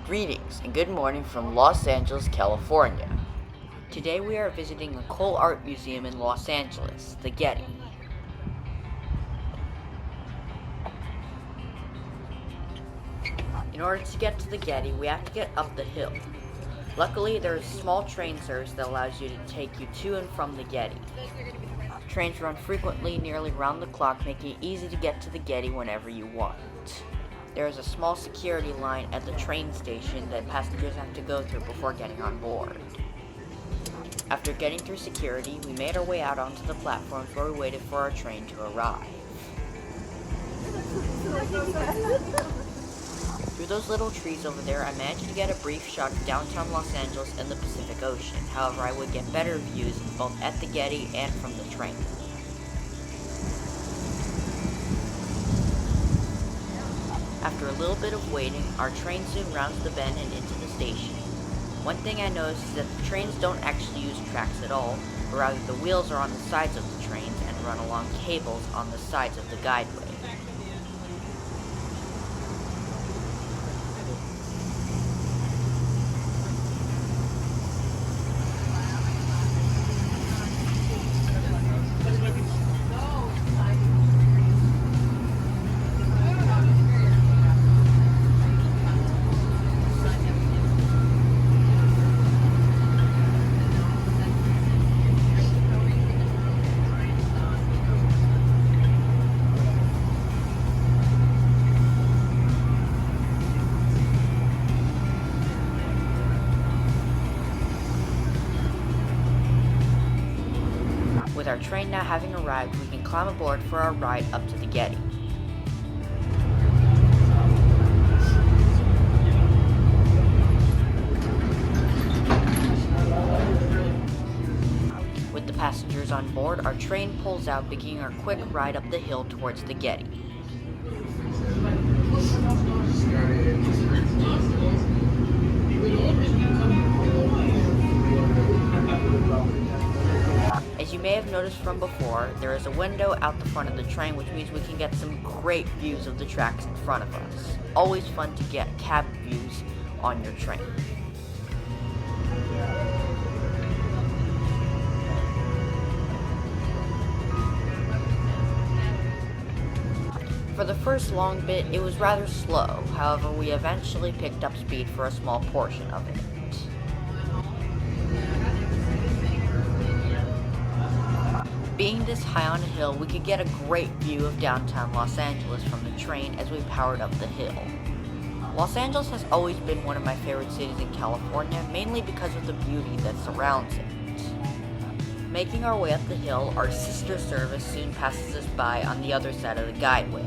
Greetings and good morning from Los Angeles, California. Today we are visiting a coal art museum in Los Angeles, the Getty. In order to get to the Getty, we have to get up the hill. Luckily, there is a small train service that allows you to take you to and from the Getty. Trains run frequently, nearly round the clock, making it easy to get to the Getty whenever you want. There is a small security line at the train station that passengers have to go through before getting on board. After getting through security, we made our way out onto the platforms where we waited for our train to arrive. Through those little trees over there, I managed to get a brief shot of downtown Los Angeles and the Pacific Ocean. However, I would get better views both at the Getty and from the train. After a little bit of waiting, our train soon rounds the bend and into the station. One thing I noticed is that the trains don't actually use tracks at all, but rather the wheels are on the sides of the trains and run along cables on the sides of the guideway. With our train now having arrived, we can climb aboard for our ride up to the Getty. With the passengers on board, our train pulls out, beginning our quick ride up the hill towards the Getty. As you may have noticed from before, there is a window out the front of the train, which means we can get some great views of the tracks in front of us. Always fun to get cab views on your train. For the first long bit, it was rather slow. However, we eventually picked up speed for a small portion of it. Being this high on a hill, we could get a great view of downtown Los Angeles from the train as we powered up the hill. Los Angeles has always been one of my favorite cities in California, mainly because of the beauty that surrounds it. Making our way up the hill, our sister service soon passes us by on the other side of the guideway.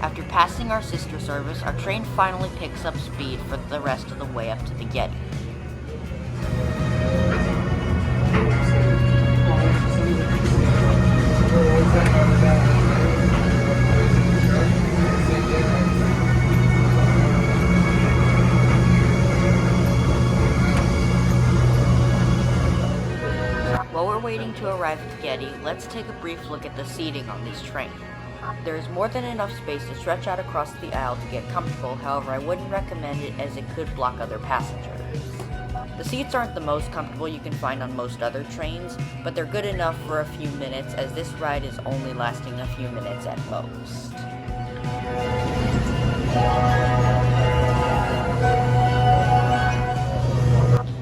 After passing our sister service, our train finally picks up speed for the rest of the way up to the Getty. While we're waiting to arrive at the Getty, let's take a brief look at the seating on this train. There is more than enough space to stretch out across the aisle to get comfortable, however I wouldn't recommend it as it could block other passengers. The seats aren't the most comfortable you can find on most other trains, but they're good enough for a few minutes as this ride is only lasting a few minutes at most.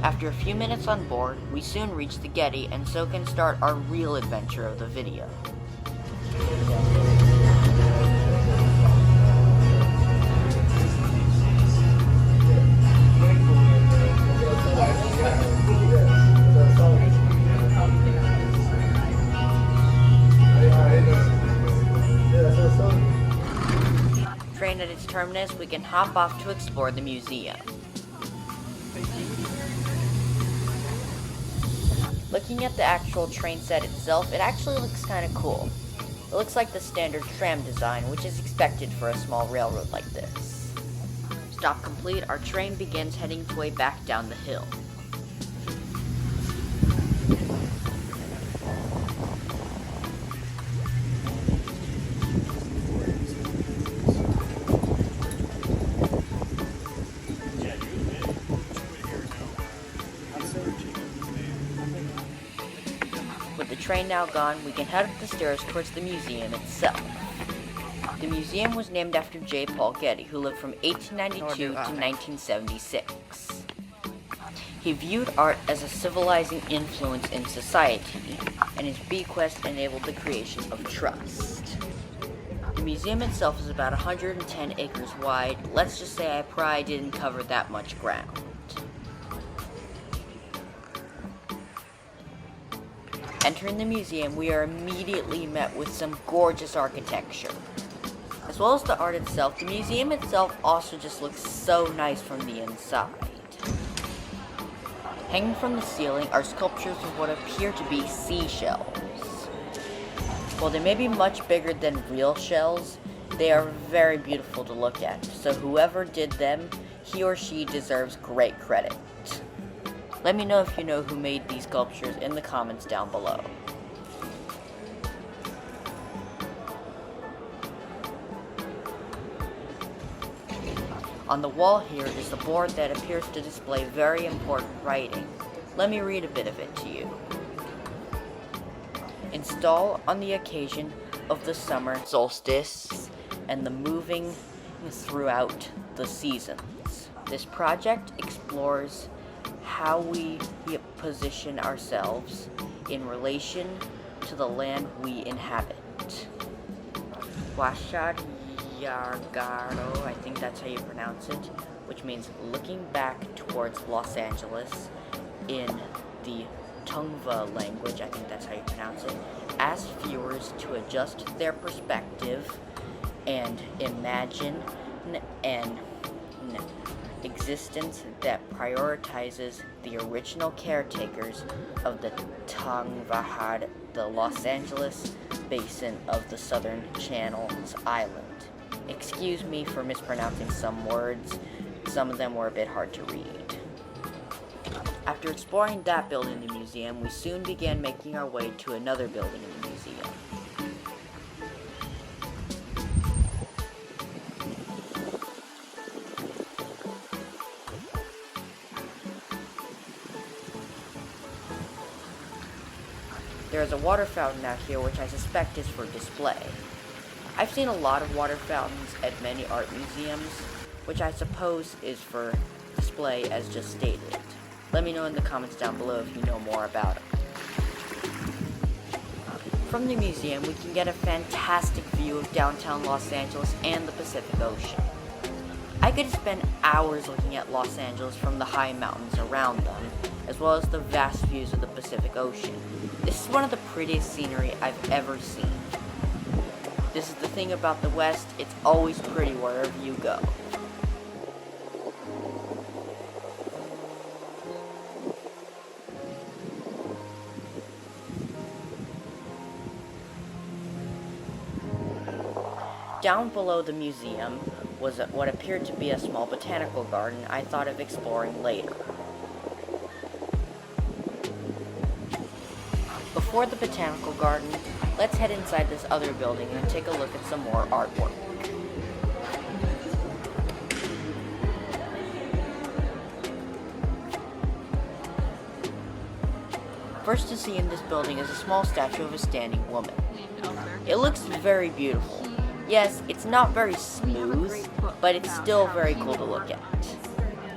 After a few minutes on board, we soon reach the Getty and so can start our real adventure of the video. Train at its terminus, we can hop off to explore the museum. Looking at the actual train set itself, it actually looks kinda cool. It looks like the standard tram design, which is expected for a small railroad like this. Stop complete, our train begins heading its way back down the hill. train now gone, we can head up the stairs towards the museum itself. The museum was named after J. Paul Getty, who lived from 1892 to 1976. He viewed art as a civilizing influence in society, and his bequest enabled the creation of trust. The museum itself is about 110 acres wide. Let's just say I probably didn't cover that much ground. Entering the museum, we are immediately met with some gorgeous architecture. As well as the art itself, the museum itself also just looks so nice from the inside. Hanging from the ceiling are sculptures of what appear to be seashells. While they may be much bigger than real shells, they are very beautiful to look at, so whoever did them, he or she deserves great credit. Let me know if you know who made these sculptures in the comments down below. On the wall here is the board that appears to display very important writing. Let me read a bit of it to you. Install on the occasion of the summer solstice and the moving throughout the seasons. This project explores how we position ourselves in relation to the land we inhabit. Washad Yargaro, I think that's how you pronounce it, which means looking back towards Los Angeles in the Tongva language, I think that's how you pronounce it, asks viewers to adjust their perspective and imagine an existence that prioritizes the original caretakers of the Tongva, the Los Angeles basin of the Southern Channels Island. Excuse me for mispronouncing some words, some of them were a bit hard to read. After exploring that building in the museum, we soon began making our way to another building in the museum. There is a water fountain out here which I suspect is for display. I've seen a lot of water fountains at many art museums, which I suppose is for display as just stated. Let me know in the comments down below if you know more about them. From the museum, we can get a fantastic view of downtown Los Angeles and the Pacific Ocean. I could spend hours looking at Los Angeles from the high mountains around them, as well as the vast views of the Pacific Ocean. This is one of the prettiest scenery I've ever seen. This is the thing about the West, it's always pretty wherever you go. Down below the museum was what appeared to be a small botanical garden I thought of exploring later. Before the botanical garden, let's head inside this other building and take a look at some more artwork. First to see in this building is a small statue of a standing woman. It looks very beautiful. Yes, it's not very smooth, but it's still very cool to look at.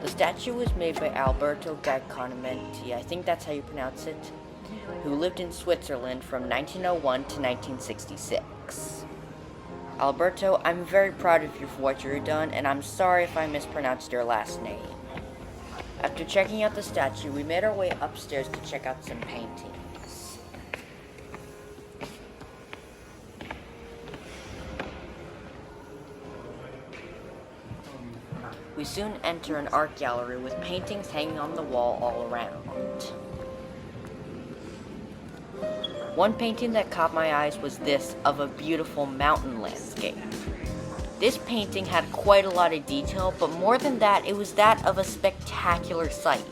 The statue was made by Alberto Giacometti, I think that's how you pronounce it, who lived in Switzerland from 1901 to 1966. Alberto, I'm very proud of you for what you've done, and I'm sorry if I mispronounced your last name. After checking out the statue, we made our way upstairs to check out some paintings. We soon enter an art gallery with paintings hanging on the wall all around. One painting that caught my eyes was this of a beautiful mountain landscape. This painting had quite a lot of detail, but more than that, it was that of a spectacular sight.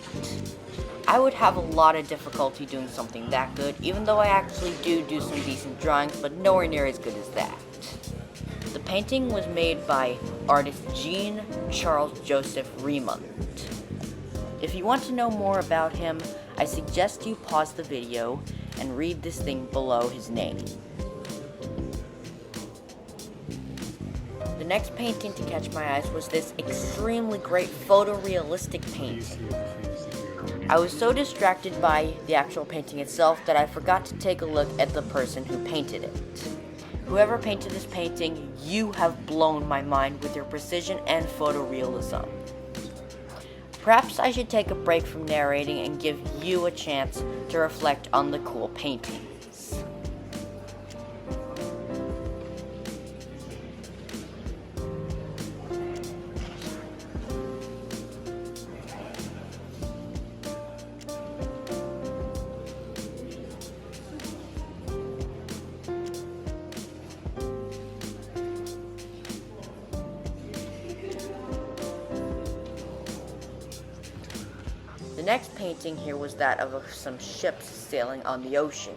I would have a lot of difficulty doing something that good, even though I actually do some decent drawings, but nowhere near as good as that. The painting was made by artist Jean Charles Joseph Remond. If you want to know more about him, I suggest you pause the video and read this thing below his name. The next painting to catch my eyes was this extremely great photorealistic painting. I was so distracted by the actual painting itself that I forgot to take a look at the person who painted it. Whoever painted this painting, you have blown my mind with your precision and photorealism. Perhaps I should take a break from narrating and give you a chance to reflect on the cool paintings. The next painting here was that of some ships sailing on the ocean.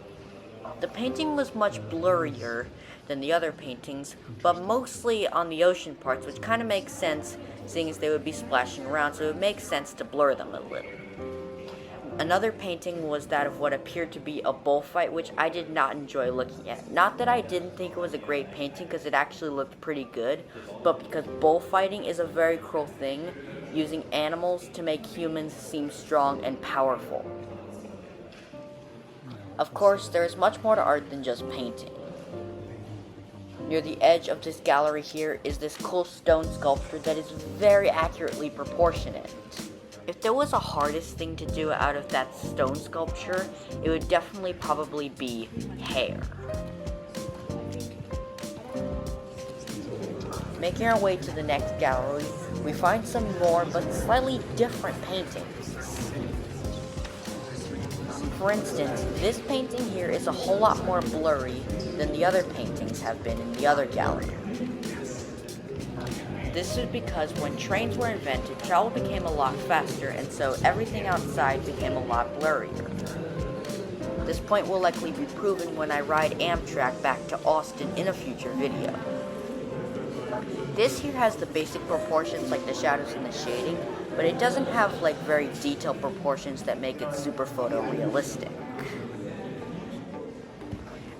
The painting was much blurrier than the other paintings, but mostly on the ocean parts, which kind of makes sense seeing as they would be splashing around, so it would make sense to blur them a little. Another painting was that of what appeared to be a bullfight, which I did not enjoy looking at. Not that I didn't think it was a great painting, because it actually looked pretty good, but because bullfighting is a very cruel thing, using animals to make humans seem strong and powerful. Of course, there is much more to art than just painting. Near the edge of this gallery here is this cool stone sculpture that is very accurately proportionate. If there was a hardest thing to do out of that stone sculpture, it would definitely probably be hair. Making our way to the next gallery, we find some more but slightly different paintings. For instance, this painting here is a whole lot more blurry than the other paintings have been in the other gallery. This is because when trains were invented, travel became a lot faster, and so everything outside became a lot blurrier. This point will likely be proven when I ride Amtrak back to Austin in a future video. This here has the basic proportions like the shadows and the shading, but it doesn't have like very detailed proportions that make it super photorealistic.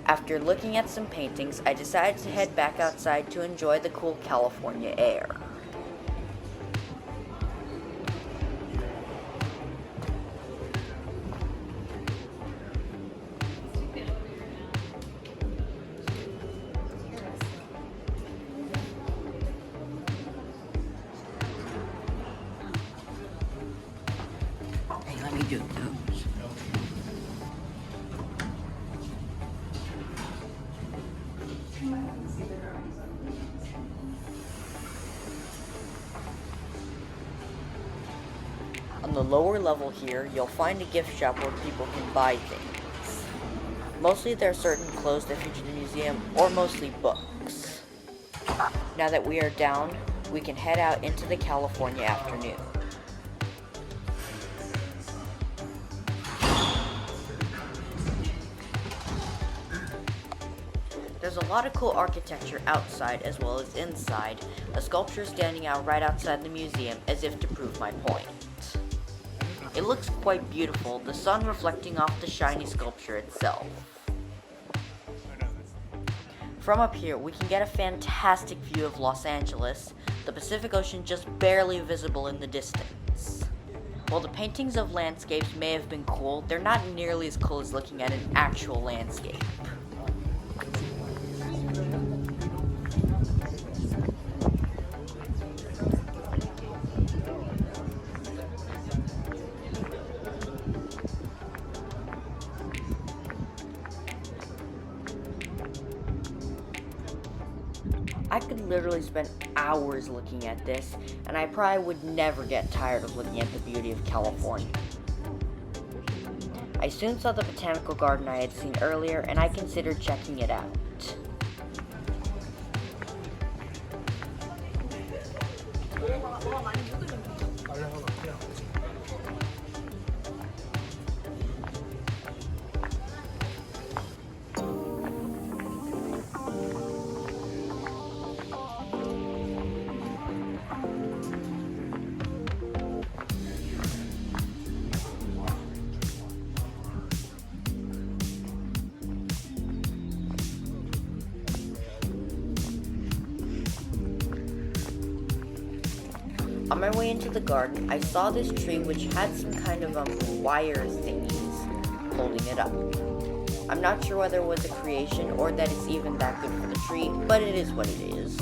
After looking at some paintings, I decided to head back outside to enjoy the cool California air. Hey, let me do those. On the lower level here, you'll find a gift shop where people can buy things. Mostly there are certain clothes that feature the museum, or mostly books. Now that we are down, we can head out into the California afternoon. There's a lot of cool architecture outside as well as inside, a sculpture standing out right outside the museum as if to prove my point. It looks quite beautiful, the sun reflecting off the shiny sculpture itself. From up here, we can get a fantastic view of Los Angeles, the Pacific Ocean just barely visible in the distance. While the paintings of landscapes may have been cool, they're not nearly as cool as looking at an actual landscape. I could literally spend hours looking at this, and I probably would never get tired of looking at the beauty of California. I soon saw the botanical garden I had seen earlier, and I considered checking it out. On my way into the garden, I saw this tree which had some kind of wire thingies holding it up. I'm not sure whether it was a creation or that it's even that good for the tree, but it is what it is.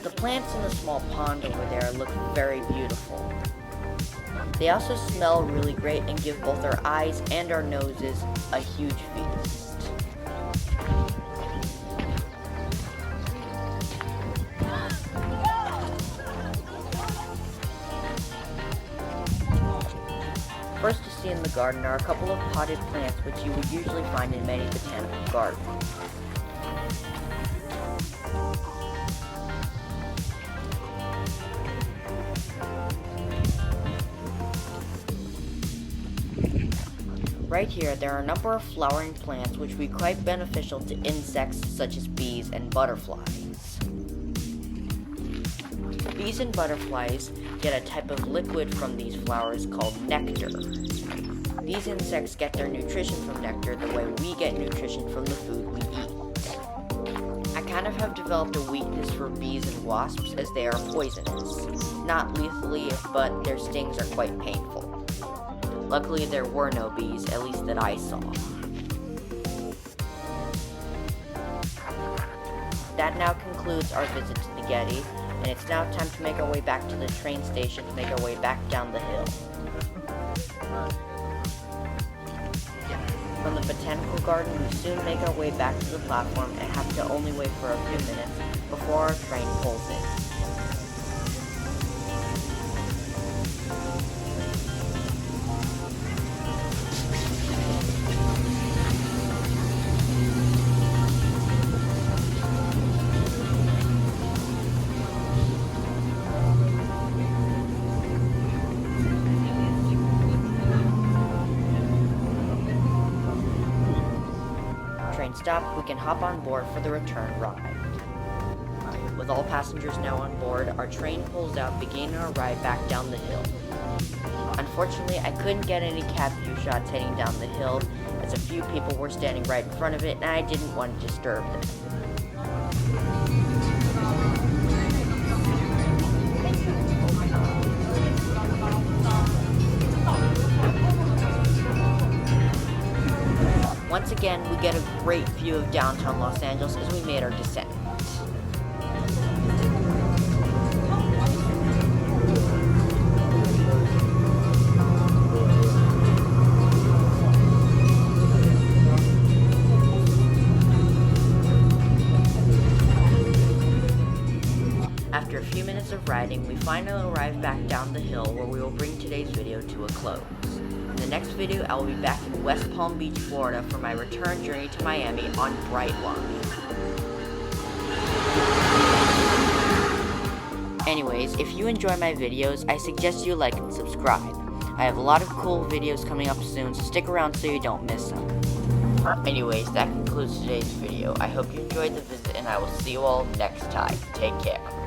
The plants in the small pond over there look very beautiful. They also smell really great and give both our eyes and our noses a huge feast. First to see in the garden are a couple of potted plants which you would usually find in many botanical gardens. Right here, there are a number of flowering plants which would be quite beneficial to insects such as bees and butterflies. Bees and butterflies get a type of liquid from these flowers called nectar. These insects get their nutrition from nectar the way we get nutrition from the food we eat. I kind of have developed a weakness for bees and wasps as they are poisonous. Not lethally, but their stings are quite painful. Luckily, there were no bees, at least that I saw. That now concludes our visit to the Getty, and it's now time to make our way back to the train station to make our way back down the hill. From the botanical garden, we soon make our way back to the platform and have to only wait for a few minutes before our train pulls in. Stop, we can hop on board for the return ride. With all passengers now on board, our train pulls out, beginning our ride back down the hill. Unfortunately, I couldn't get any cab view shots heading down the hill, as a few people were standing right in front of it, and I didn't want to disturb them. Once again, we get a great view of downtown Los Angeles as we made our descent. After a few minutes of riding, we finally arrive back down the hill where we will bring today's video to a close. In the next video, I will be back in West Palm Beach, Florida for my return journey to Miami on Brightline. Anyways, if you enjoy my videos, I suggest you like and subscribe. I have a lot of cool videos coming up soon, so stick around so you don't miss them. Anyways, that concludes today's video. I hope you enjoyed the visit, and I will see you all next time. Take care.